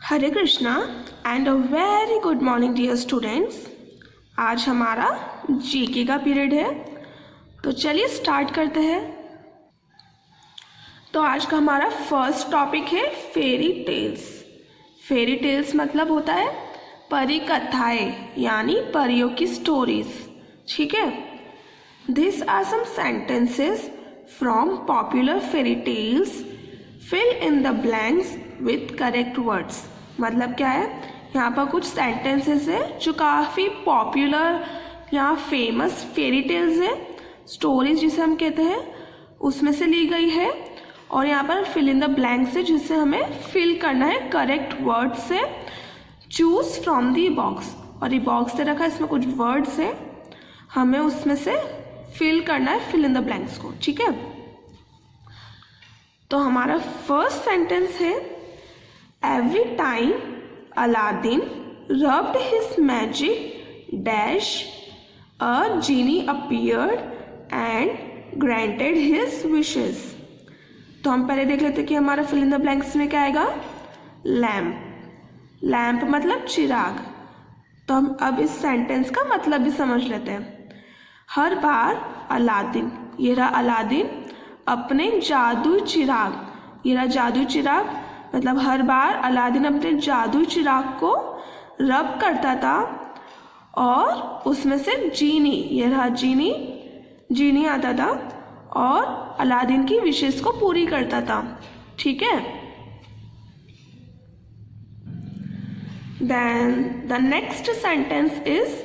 Hare Krishna and a very good morning dear students. आज हमारा GK का पीरियड है, तो चलिए स्टार्ट करते हैं। तो आज का हमारा फर्स्ट टॉपिक है फेरी टेल्स। फेरी टेल्स मतलब होता है परी कथाएं, यानी परियों की स्टोरीज। ठीक है, this are some sentences from popular fairy tales, fill in the blanks with correct words. मतलब क्या है, यहाँ पर कुछ सेंटेंसेस है जो काफ़ी पॉपुलर या फेमस फेरी टेल्स है, स्टोरीज जिसे हम कहते हैं, उसमें से ली गई है। और यहाँ पर फिल इन द ब्लैंक्स है जिससे हमें फिल करना है करेक्ट वर्ड से। चूज फ्रॉम दी बॉक्स, और ये बॉक्स दे रखा है, इसमें कुछ वर्ड्स है, हमें उसमें से फिल करना है फिल इन द ब्लैंक्स को। ठीक है, तो हमारा फर्स्ट सेंटेंस है every time Aladdin rubbed his magic dash a genie appeared and granted his wishes. तो हम पहले देख लेते हैं कि हमारा फिल इन द ब्लैंक्स में क्या आएगा। लैम्प, लैम्प मतलब चिराग। तो हम अब इस सेंटेंस का मतलब भी समझ लेते हैं। हर बार अलादीन, ये रहा अलादीन, अपने जादुई चिराग, ये रहा जादुई चिराग, मतलब हर बार अलादीन अपने जादुई चिराग को रब करता था और उसमें से जीनी, ये रहा जीनी, जीनी आता था और अलादीन की विशेष को पूरी करता था। ठीक है, then the next sentence is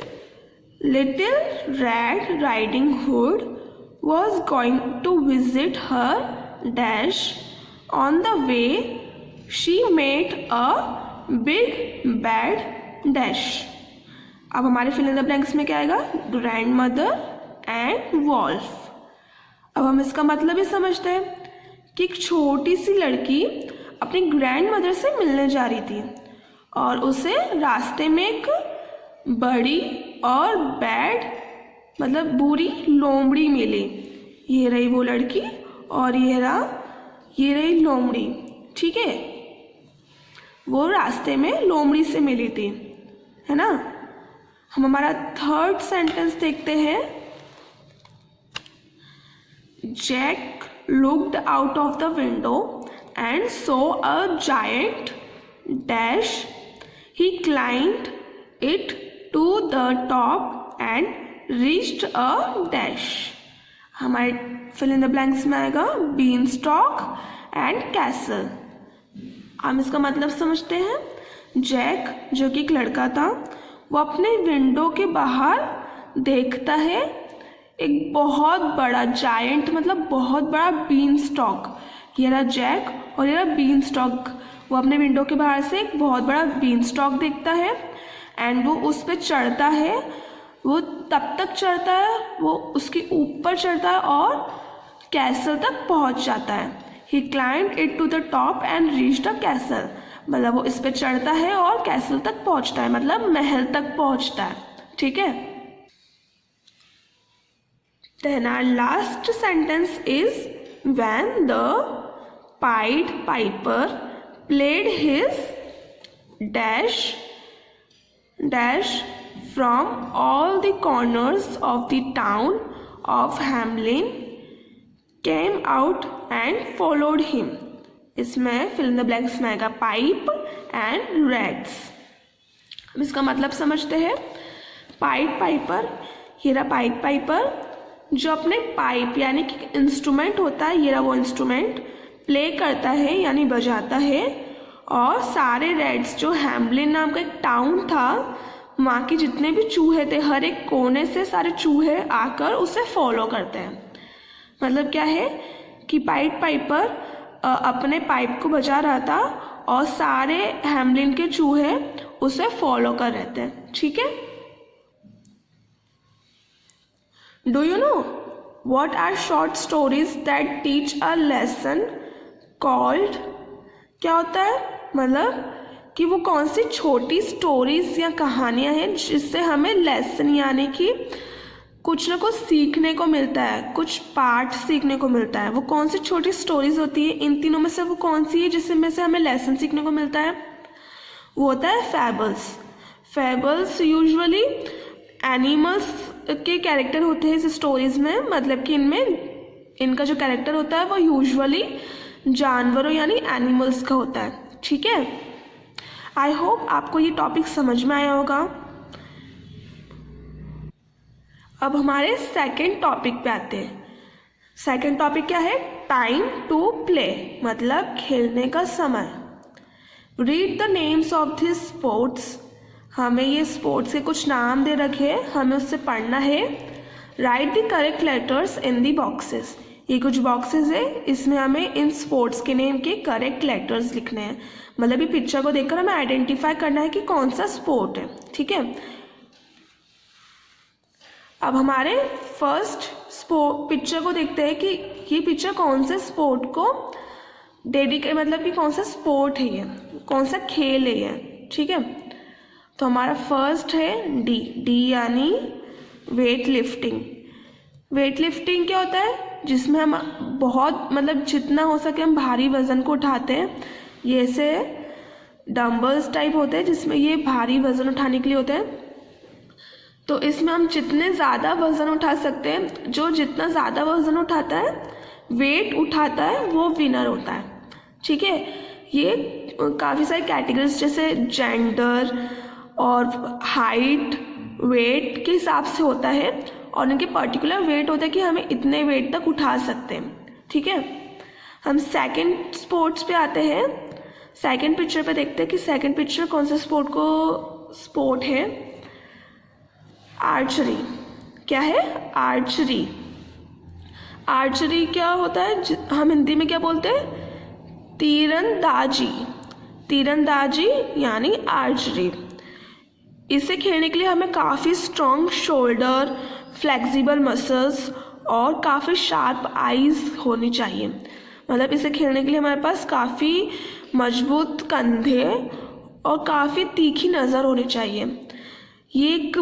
little red riding hood was going to visit her dash. On the way she met a big bad dash. अब हमारे फिल इन द ब्लैंक्स में क्या आएगा, ग्रैंड मदर एंड वॉल्फ। अब हम इसका मतलब ही समझते हैं कि एक छोटी सी लड़की अपनी ग्रैंड मदर से मिलने जा रही थी और उसे रास्ते में एक बड़ी और बैड मतलब बुरी लोमड़ी मिली। ये रही वो लड़की और ये रही लोमड़ी। ठीक है, वो रास्ते में लोमड़ी से मिली थी, है ना। हम हमारा थर्ड सेंटेंस देखते हैं। Jack looked out of the window and saw a giant dash, he climbed it to the top and reached a dash. हमारे फिल इन द ब्लैंक्स में आएगा बीन स्टॉक एंड कैसल। हम इसका मतलब समझते हैं। जैक जो कि एक लड़का था, वो अपने विंडो के बाहर देखता है एक बहुत बड़ा जायंट मतलब बहुत बड़ा बीन स्टॉक। ये रहा जैक और ये रहा बीन स्टॉक। वो अपने विंडो के बाहर से एक बहुत बड़ा बीन स्टॉक देखता है एंड वो उस पर चढ़ता है। वो तब तक चढ़ता है, वो उसके ऊपर चढ़ता है और कैसल तक पहुंच जाता है। He climbed it to the top and reached the castle, मतलब वो इस पे चढ़ता है और कैसल तक पहुंचता है, मतलब महल तक पहुंचता है। ठीक है, then our last sentence is when the pied piper played his dash dash from all the corners of the town of Hamelin came out and followed him. इसमें fill in the blanks में आएगा pipe and rats. हम इसका मतलब समझते हैं। Pipe Piper, ये रहा पाइप पाइपर जो अपने पाइप यानी कि इंस्ट्रूमेंट होता है, ये रहा वो इंस्ट्रूमेंट प्ले करता है यानी बजाता है। और सारे रैट्स, जो हैमलिन नाम का एक टाउन था, वहाँ के जितने भी चूहे थे, हर एक कोने से सारे चूहे आकर उसे फॉलो करते हैं। मतलब क्या है कि पाइप पाइपर अपने पाइप को बजा रहा था और सारे हैमलिन के चूहे उसे फॉलो कर रहे थे। ठीक है, do you know what are short stories that teach a lesson called. क्या होता है, मतलब कि वो कौन सी छोटी स्टोरीज या कहानियां हैं जिससे हमें लेसन यानी कि कुछ ना कुछ सीखने को मिलता है, कुछ पाठ सीखने को मिलता है। वो कौन सी छोटी स्टोरीज होती है, इन तीनों में से वो कौन सी है जिसमें से हमें लेसन सीखने को मिलता है। वो होता है फैबल्स। फैबल्स यूजुअली एनिमल्स के कैरेक्टर होते हैं इस स्टोरीज में, मतलब कि इनमें इनका जो कैरेक्टर होता है वो यूजुअली जानवरों यानी एनिमल्स का होता है। ठीक है, आई होप आपको ये टॉपिक समझ में आया होगा। अब हमारे सेकंड टॉपिक पे आते हैं। सेकंड टॉपिक क्या है? टाइम टू प्ले, मतलब खेलने का समय। Read the names of this sports, हमें ये स्पोर्ट्स के कुछ नाम दे रखे हैं, हमें उससे पढ़ना है। Right the correct letters in the boxes, ये कुछ बॉक्सेस है, इसमें हमें इन स्पोर्ट्स के नेम के करेक्ट लेटर्स लिखने हैं। मतलब ये पिक्चर को देखकर हमें आइडेंटिफाई करना है कि कौन सा स्पोर्ट है। ठीक है, अब हमारे फर्स्ट पिक्चर को देखते हैं कि ये पिक्चर कौन से स्पोर्ट को डेडिकेट, मतलब कि कौन सा स्पोर्ट है ये, कौन सा खेल है ये। ठीक है, तो हमारा फर्स्ट है डी यानी वेट लिफ्टिंग। वेट लिफ्टिंग क्या होता है? जिसमें हम बहुत, मतलब जितना हो सके हम भारी वजन को उठाते हैं। ये ऐसे डम्बल्स टाइप होते हैं जिसमें ये भारी वजन उठाने के लिए होते हैं। तो इसमें हम जितने ज़्यादा वजन उठा सकते हैं, जो जितना ज़्यादा वजन उठाता है, वेट उठाता है, वो विनर होता है। ठीक है, ये काफ़ी सारी कैटेगरीज जैसे जेंडर और हाइट, वेट के हिसाब से होता है और इनके पर्टिकुलर वेट होता है कि हमें इतने वेट तक उठा सकते हैं। ठीक है, हम सेकंड स्पोर्ट्स पे आते हैं। सेकंड पिक्चर पे देखते हैं कि सेकंड पिक्चर कौन सा स्पोर्ट है। आर्चरी। क्या है? आर्चरी। आर्चरी क्या होता है? हम हिंदी में क्या बोलते हैं? तीरंदाजी। तीरंदाजी यानी आर्चरी। इसे खेलने के लिए हमें काफ़ी स्ट्रॉन्ग शोल्डर, फ्लेक्सिबल मसल्स और काफ़ी शार्प आईज होनी चाहिए। मतलब इसे खेलने के लिए हमारे पास काफ़ी मजबूत कंधे और काफ़ी तीखी नज़र होनी चाहिए। ये एक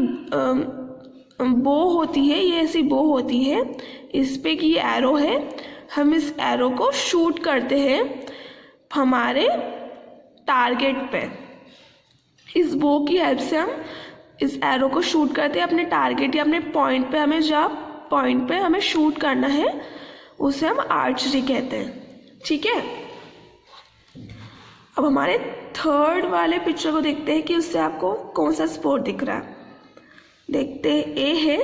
बो होती है, ये ऐसी बो होती है, इस पे की एरो है, हम इस एरो को शूट करते हैं हमारे टारगेट पे। इस बो की हेल्प से हम इस एरो को शूट करते हैं अपने टारगेट या अपने पॉइंट पे। हमें जहाँ पॉइंट पे हमें शूट करना है उसे हम आर्चरी कहते हैं। ठीक है, अब हमारे थर्ड वाले पिक्चर को देखते हैं कि उससे आपको कौन सा स्पोर्ट दिख रहा है। देखते हैं, ए है,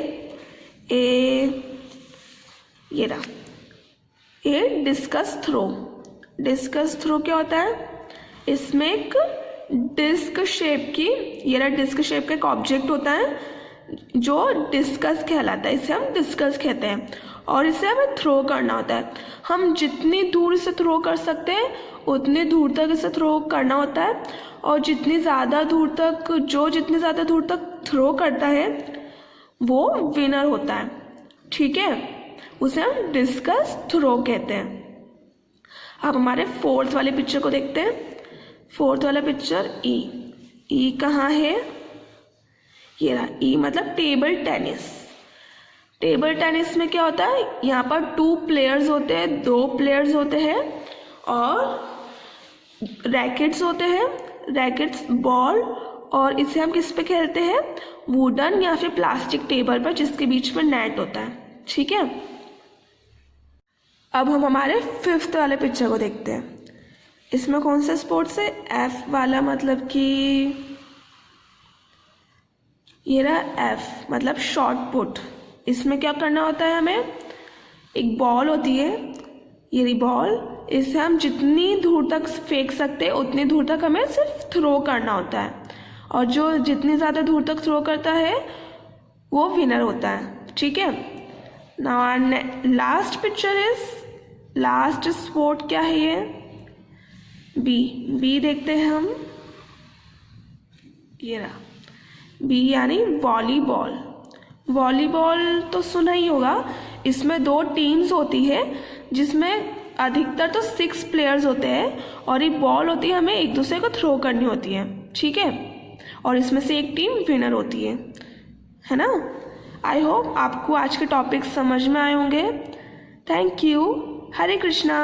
ये रहा, ए डिस्कस थ्रो। डिस्कस थ्रो क्या होता है? इसमें एक डिस्क शेप की, ये रहा डिस्क शेप का एक ऑब्जेक्ट होता है जो डिस्कस कहलाता है, इसे हम डिस्कस कहते हैं और इसे हमें थ्रो करना होता है। हम जितनी दूर से थ्रो कर सकते हैं उतनी दूर तक इसे थ्रो करना होता है और जितनी ज़्यादा दूर तक थ्रो करता है वो विनर होता है। ठीक है, उसे हम डिस्कस थ्रो कहते हैं। अब हमारे फोर्थ वाले पिक्चर को देखते हैं। फोर्थ वाला पिक्चर ई कहाँ है? ये रहा ई, मतलब टेबल टेनिस। टेबल टेनिस में क्या होता है? यहाँ पर 2 प्लेयर्स होते हैं, 2 प्लेयर्स होते हैं और रैकेट्स होते हैं, रैकेट्स बॉल, और इसे हम किस पे खेलते हैं? वुडन या फिर प्लास्टिक टेबल पर जिसके बीच में नेट होता है। ठीक है, अब हम हमारे फिफ्थ वाले पिक्चर को देखते हैं। इसमें कौन सा स्पोर्ट्स है? एफ वाला, मतलब कि ये रहा एफ, मतलब शॉट पुट। इसमें क्या करना होता है? हमें एक बॉल होती है, ये रही बॉल, इसे हम जितनी दूर तक फेंक सकते हैं उतनी दूर तक हमें सिर्फ थ्रो करना होता है और जो जितनी ज़्यादा दूर तक थ्रो करता है वो विनर होता है। ठीक है, now last picture is, last sport क्या है? ये बी देखते हैं हम, ये रहा बी यानी वॉलीबॉल। वॉलीबॉल तो सुना ही होगा। इसमें 2 टीम्स होती है जिसमें अधिकतर तो 6 प्लेयर्स होते हैं और ये बॉल होती है, हमें एक दूसरे को थ्रो करनी होती है। ठीक है, और इसमें से एक टीम विनर होती है ना। आई होप आपको आज के टॉपिक समझ में आए होंगे। Thank you. हरे कृष्णा।